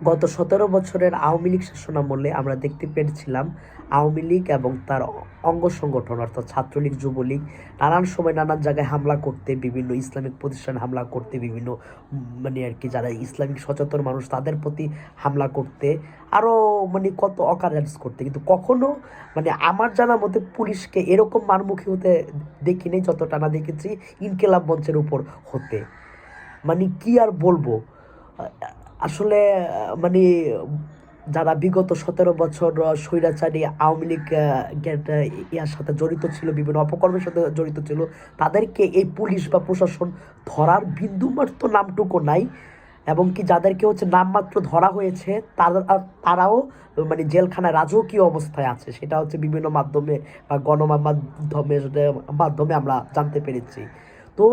গত ১৭ বছরের আওয়ামী লীগ শাসনামলে আমরা দেখতে পেরেছিলাম আওয়ামী লীগ এবং তার অঙ্গ সংগঠন অর্থাৎ ছাত্রলীগ, যুবলীগ নানান সময় নানান জায়গায় হামলা করতে, বিভিন্ন ইসলামিক প্রতিষ্ঠানে হামলা করতে, বিভিন্ন মানে আর কি যারা ইসলামিক সচেতন মানুষ তাদের প্রতি হামলা করতে, আরও মানে কত অকারেন্স করতে, কিন্তু কখনো মানে আমার জানা মতে পুলিশকে এরকম মারমুখী হতে দেখিনি যতটা না দেখেছি ইনকেলাব মঞ্চের উপর হতে। মানে কি আর বলবো, আসলে মানে যারা বিগত ১৭ বছর স্বৈরাচারী আওয়ামী লীগ ইয়ার সাথে জড়িত ছিল, বিভিন্ন অপকর্মের সাথে জড়িত ছিল, তাদেরকে এই পুলিশ বা প্রশাসন ধরার বিন্দুমাত্র নামটুকু নাই। এবং কি যাদেরকে হচ্ছে নামমাত্র ধরা হয়েছে তারাও মানে জেলখানায় রাজকীয় অবস্থায় আছে, সেটা হচ্ছে বিভিন্ন মাধ্যমে বা গণমাধ্যমের মাধ্যমে আমরা জানতে পেরেছি। তো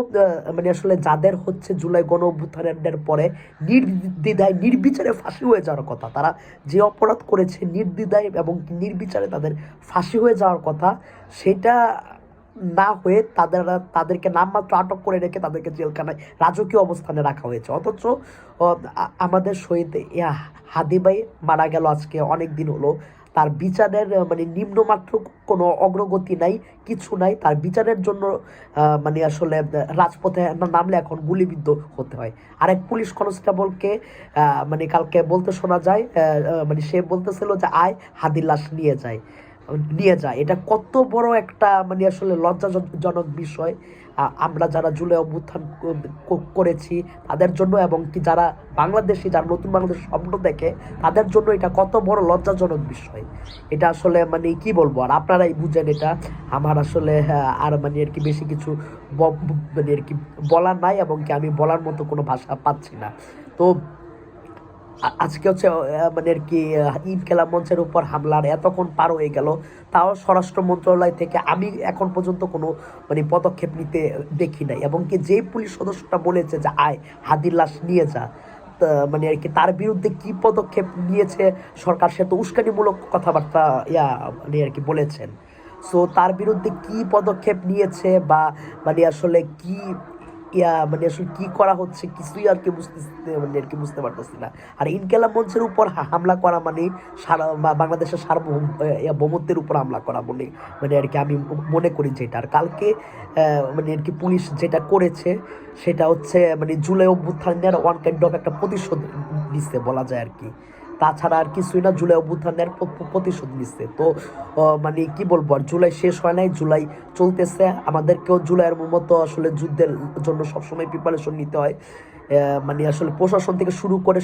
মানে আসলে যাদের হচ্ছে জুলাই গণ অভ্যুত্থানের পরে নির্দ্বিধায় নির্বিচারে ফাঁসি হয়ে যাওয়ার কথা, তারা যে অপরাধ করেছে নির্দ্বিধায় এবং নির্বিচারে তাদের ফাঁসি হয়ে যাওয়ার কথা, সেটা না হয়ে তাদেরকে নামমাত্র আটক করে রেখে তাদেরকে জেলখানায় রাজকীয় অবস্থানে রাখা হয়েছে। অথচ আমাদের শহীদ হাদি ভাই মারা গেল আজকে অনেক দিন হলো, তার বিচারের মানে নিম্নমাত্র কোনো অগ্রগতি নাই, কিছু নাই। তার বিচারের জন্য মানে আসলে রাজপথে নামলে এখন গুলিবিদ্ধ হতে হয়। আরেক পুলিশ কনস্টেবলকে মানে কালকে বলতে শোনা যায়, মানে সে বলতেছিল যে আয় হাদির লাশ নিয়ে যায়। এটা কত বড় একটা মানে আসলে লজ্জাজনক বিষয়। আমরা যারা জুলাই অভ্যুত্থান করেছি তাদের জন্য, এবং কি যারা বাংলাদেশি, যারা নতুন বাংলাদেশ স্বপ্ন দেখে তাদের জন্য এটা কত বড় লজ্জাজনক বিষয়। এটা আসলে মানে কি বলবো, আর আপনারাই বুঝেন এটা। আমার আসলে আর মানে আর কি বেশি কিছু মানে আর কি বলার নাই, এবং কি আমি বলার মতো কোনো ভাষা পাচ্ছি না। তো আজকে হচ্ছে মানে আর কি ইনকেলাব মঞ্চের উপর হামলার এতক্ষণ পার হয়ে গেল, তাও স্বরাষ্ট্র মন্ত্রণালয় থেকে আমি এখন পর্যন্ত কোনো মানে পদক্ষেপ নিতে দেখি নাই। এবং কি যেই পুলিশ সদস্যটা বলেছে যে আয় হাদির লাশ নিয়ে যা, মানে আর কি তার বিরুদ্ধে কি পদক্ষেপ নিয়েছে সরকার, সে তো উস্কানিমূলক কথাবার্তা মানে আর কি বলেছেন। সো তার বিরুদ্ধে কি পদক্ষেপ নিয়েছে বা মানে আসলে কি মানে আসলে কি করা হচ্ছে কিছুই আর কি মানে আর কি বুঝতে পারতেছি না। আর ইনকেলাব মঞ্চের উপর হামলা করা মানে সারা বাংলাদেশের সার্বভৌমত্বের উপর হামলা করা বলে মানে আর কি আমি মনে করি যেটা। আর কালকে মানে আর কি পুলিশ যেটা করেছে সেটা হচ্ছে মানে জুলাই অভ্যুত্থানের ওয়ান কাইন্ড অফ একটা প্রতিশোধ নিচ্ছে বলা যায় আর কি। তাছাড়া আর কিছুই না, জুলাই অভ্যুত্থানের প্রতিশোধ নিচ্ছে। তো মানে কি বলবো, আর জুলাই শেষ হয় নাই, জুলাই চলতেছে। আমাদেরকেও জুলাইয়ের মতো আসলে যুদ্ধের জন্য সবসময় প্রিপারেশন নিতে হয়। মানে আসলে প্রশাসন থেকে শুরু করে